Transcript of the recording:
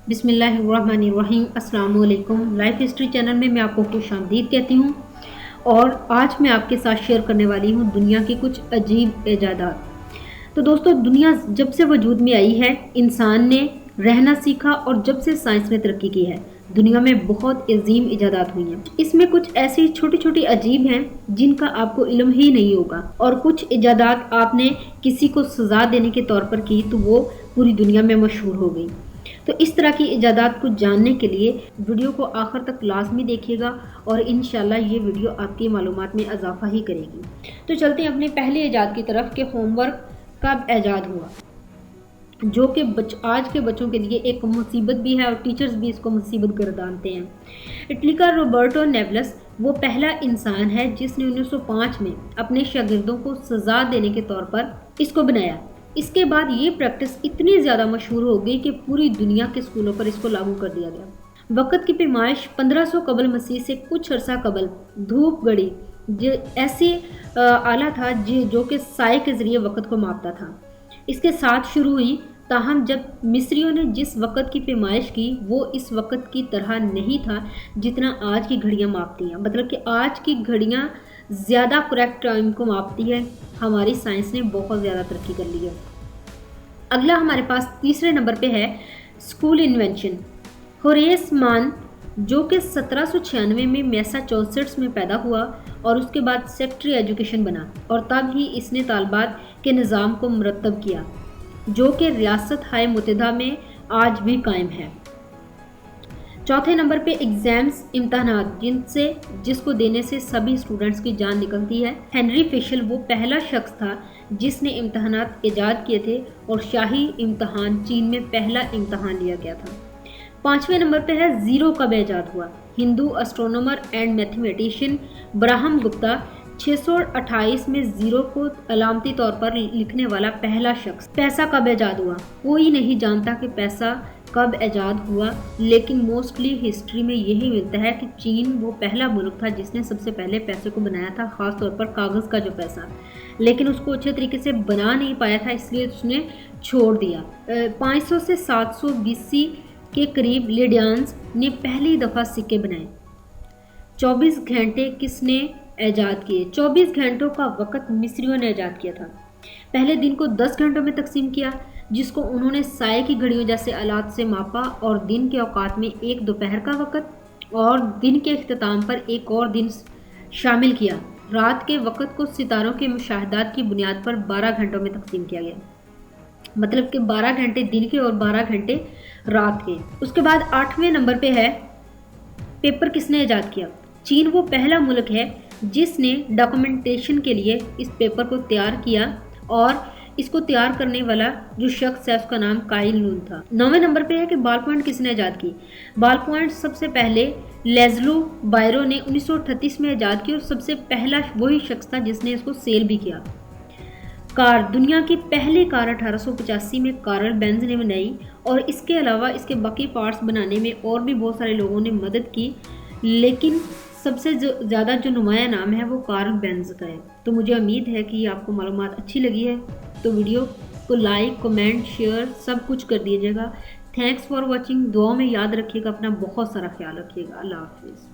بسم اللہ الرحمن الرحیم۔ السلام علیکم۔ لائف ہسٹری چینل میں میں آپ کو خوش آمدید کہتی ہوں، اور آج میں آپ کے ساتھ شیئر کرنے والی ہوں دنیا کی کچھ عجیب ایجادات۔ تو دوستو، دنیا جب سے وجود میں آئی ہے انسان نے رہنا سیکھا، اور جب سے سائنس نے ترقی کی ہے دنیا میں بہت عظیم ایجادات ہوئی ہیں۔ اس میں کچھ ایسی چھوٹی چھوٹی عجیب ہیں جن کا آپ کو علم ہی نہیں ہوگا، اور کچھ ایجادات آپ نے کسی کو سزا دینے کے طور پر کی تو وہ پوری دنیا میں مشہور ہو گئی۔ تو اس طرح کی ایجادات کو جاننے کے لیے ویڈیو کو آخر تک لازمی دیکھیے گا، اور انشاءاللہ یہ ویڈیو آپ کی معلومات میں اضافہ ہی کرے گی۔ تو چلتے ہیں اپنے پہلے ایجاد کی طرف کہ ہوم ورک کب ایجاد ہوا، جو کہ آج کے بچوں کے لیے ایک مصیبت بھی ہے، اور ٹیچرز بھی اس کو مصیبت گردانتے ہیں۔ اٹلی کا روبرٹو نیولس وہ پہلا انسان ہے جس نے 1905 میں اپنے شاگردوں کو سزا دینے کے طور پر اس کو بنایا۔ اس کے بعد یہ پریکٹس اتنی زیادہ مشہور ہو گئی کہ پوری دنیا کے اسکولوں پر اس کو لاگو کر دیا گیا۔ وقت کی پیمائش 1500 قبل مسیح سے کچھ عرصہ قبل دھوپ گھڑی ایسی آلہ تھا جو کہ سائے کے ذریعے وقت کو ماپتا تھا، اس کے ساتھ شروع ہوئی، تاہم جب مصریوں نے جس وقت کی پیمائش کی وہ اس وقت کی طرح نہیں تھا جتنا آج کی گھڑیاں ماپتی ہیں۔ مطلب کہ آج کی گھڑیاں زیادہ کریکٹ ٹائم کو ماپتی ہے، ہماری سائنس نے بہت زیادہ ترقی کر لی ہے۔ اگلا ہمارے پاس تیسرے نمبر پہ ہے اسکول انوینشن۔ ہوریس مان جو کہ 1796 میں میساچوسیٹس میں پیدا ہوا، اور اس کے بعد سیکٹری ایجوکیشن بنا، اور تب ہی اس نے طالبات کے نظام کو مرتب کیا جو کہ ریاست ہائے متحدہ میں آج بھی قائم ہے۔ چوتھے نمبر پہ ایگزامز، امتحانات جس کو دینے سے سبھی اسٹوڈنٹس کی جان نکلتی ہے۔ ہنری فیشل وہ پہلا شخص تھا جس نے امتحانات ایجاد کیے تھے، اور شاہی امتحان چین میں پہلا امتحان لیا گیا تھا۔ پانچویں نمبر پہ ہے زیرو کب ایجاد ہوا۔ ہندو اسٹرونومر اینڈ میتھمیٹیشین برہم گپتا 628 میں زیرو کو علامتی طور پر لکھنے والا پہلا شخص۔ پیسہ کب ایجاد ہوا؟ کوئی نہیں جانتا کہ پیسہ کب ایجاد ہوا، لیکن موسٹلی ہسٹری میں یہی ملتا ہے کہ چین وہ پہلا ملک تھا جس نے سب سے پہلے پیسے کو بنایا تھا، خاص طور پر کاغذ کا جو پیسہ، لیکن اس کو اچھے طریقے سے بنا نہیں پایا تھا، اس لیے اس نے چھوڑ دیا۔ 500 سے 700 BC کے قریب لیڈیانز نے پہلی دفعہ سکے بنائے۔ 24 گھنٹے کس نے ایجاد کیے؟ 24 گھنٹوں کا وقت مصریوں نے ایجاد کیا تھا۔ پہلے دن کو 10 گھنٹوں میں تقسیم کیا، جس کو انہوں نے سائے کی گھڑیوں جیسے آلات سے ماپا، اور دن کے اوقات میں ایک دوپہر کا وقت اور دن کے اختتام پر ایک اور دن شامل کیا۔ رات کے وقت کو ستاروں کے مشاہدات کی بنیاد پر 12 گھنٹوں میں تقسیم کیا گیا، مطلب کہ 12 گھنٹے دن کے اور 12 گھنٹے رات کے۔ اس کے بعد 8ویں نمبر پہ ہے پیپر کس نے ایجاد کیا۔ چین وہ پہلا ملک ہے جس نے ڈاکومنٹیشن کے لیے اس پیپر کو تیار کیا، اور اس کو تیار کرنے والا جو شخص ہے اس کا نام کائل نون تھا۔ 9ویں نمبر پہ ہے کہ بال پوائنٹ کس نے ایجاد کی۔ بال پوائنٹ سب سے پہلے لیزلو بائرو نے 1938 میں ایجاد کی، اور سب سے پہلا وہی شخص تھا جس نے اس کو سیل بھی کیا۔ کار، دنیا کی پہلی کار 1885 میں کارل بینز نے بنائی، اور اس کے علاوہ اس کے باقی پارٹس بنانے میں اور بھی بہت سارے لوگوں نے مدد کی، لیکن سب سے زیادہ جو نمایاں نام ہے وہ کارل بینز کا ہے۔ تو مجھے امید ہے کہ آپ کو معلومات اچھی لگی ہے، تو ویڈیو کو لائک، کمنٹ، شیئر سب کچھ کر دیجیے گا۔ Thanks for watching. دعاؤں میں یاد رکھیے گا، اپنا بہت سارا خیال رکھیے گا۔ اللہ حافظ۔